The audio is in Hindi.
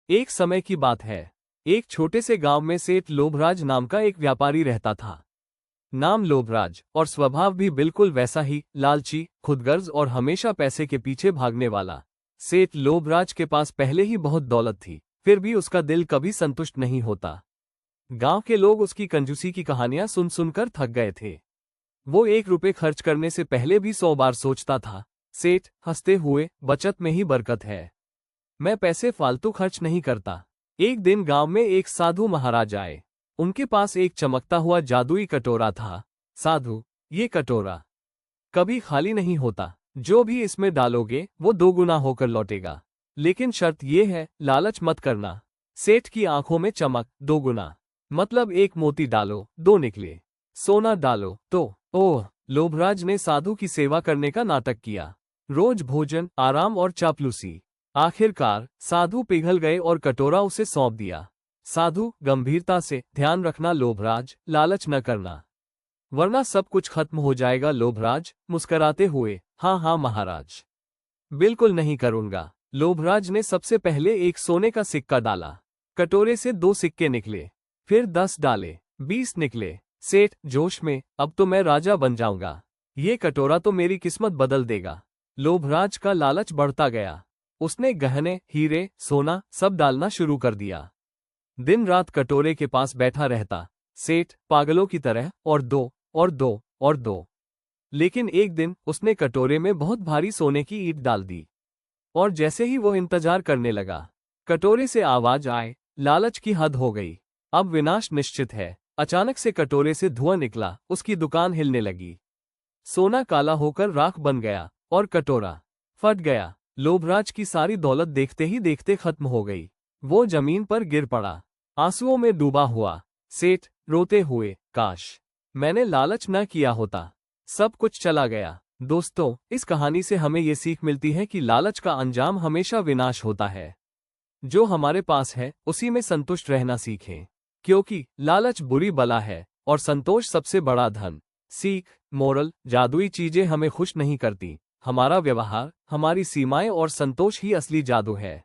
एक समय की बात है। एक छोटे से गांव में सेठ लोभराज नाम का एक व्यापारी रहता था। नाम लोभराज और स्वभाव भी बिल्कुल वैसा ही, लालची, खुदगर्ज और हमेशा पैसे के पीछे भागने वाला। सेठ लोभराज के पास पहले ही बहुत दौलत थी, फिर भी उसका दिल कभी संतुष्ट नहीं होता। गांव के लोग उसकी कंजूसी की कहानियां सुन सुनकर थक गए थे। वो 1 रुपए खर्च करने से पहले भी 100 बार सोचता था। सेठ हंसते हुए, बचत में ही बरकत है, मैं पैसे फालतू खर्च नहीं करता। एक दिन गांव में एक साधु महाराज आए। उनके पास एक चमकता हुआ जादुई कटोरा था। साधु, ये कटोरा कभी खाली नहीं होता, जो भी इसमें डालोगे वो 2 गुना होकर लौटेगा। लेकिन शर्त यह है, लालच मत करना। सेठ की आंखों में चमक। 2 गुना मतलब 1 मोती डालो 2 निकले, सोना डालो तो। ओह! लोभराज ने साधु की सेवा करने का नाटक किया। रोज भोजन, आराम और चापलूसी। आखिरकार साधु पिघल गए और कटोरा उसे सौंप दिया। साधु गंभीरता से, ध्यान रखना लोभराज, लालच न करना, वरना सब कुछ खत्म हो जाएगा। लोभराज मुस्कुराते हुए, हाँ हाँ महाराज, बिल्कुल नहीं करूंगा। लोभराज ने सबसे पहले एक सोने का सिक्का डाला। कटोरे से 2 सिक्के निकले, फिर 10 डाले, 20 निकले। सेठ जोश में, अब तो मैं राजा बन जाऊंगा, ये कटोरा तो मेरी किस्मत बदल देगा। लोभराज का लालच बढ़ता गया। उसने गहने, हीरे, सोना सब डालना शुरू कर दिया। दिन रात कटोरे के पास बैठा रहता, सेठ पागलों की तरह, और 2 और 2 और 2। लेकिन एक दिन उसने कटोरे में बहुत भारी सोने की ईंट डाल दी, और जैसे ही वो इंतजार करने लगा, कटोरे से आवाज आए, लालच की हद हो गई, अब विनाश निश्चित है। अचानक से कटोरे से धुआं निकला, उसकी दुकान हिलने लगी। सोना काला होकर राख बन गया और कटोरा फट गया। लोभराज की सारी दौलत देखते ही देखते खत्म हो गई। वो जमीन पर गिर पड़ा, आंसुओं में डूबा हुआ। सेठ रोते हुए, काश मैंने लालच न किया होता, सब कुछ चला गया। दोस्तों, इस कहानी से हमें ये सीख मिलती है कि लालच का अंजाम हमेशा विनाश होता है। जो हमारे पास है उसी में संतुष्ट रहना सीखें, क्योंकि लालच बुरी बला है और संतोष सबसे बड़ा धन। सीख, मोरल, जादुई चीजें हमें खुश नहीं करती, हमारा व्यवहार, हमारी सीमाएं और संतोष ही असली जादू है।